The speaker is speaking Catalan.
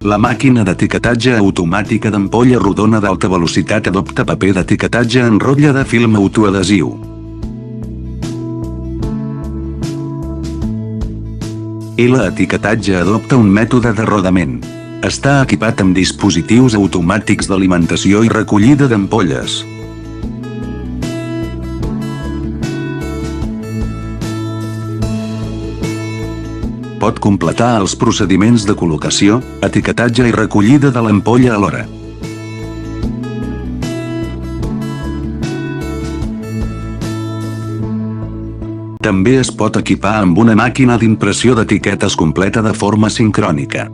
La màquina d'etiquetatge automàtica d'ampolla rodona d'alta velocitat adopta paper d'etiquetatge en rotlle de film autoadhesiu. L'etiquetatge adopta un mètode de rodament. Està equipat amb dispositius automàtics d'alimentació i recollida d'ampolles. Pot completar els procediments de col·locació, etiquetatge i recollida de l'ampolla alhora. També es pot equipar amb una màquina d'impressió d'etiquetes completa de forma sincrònica.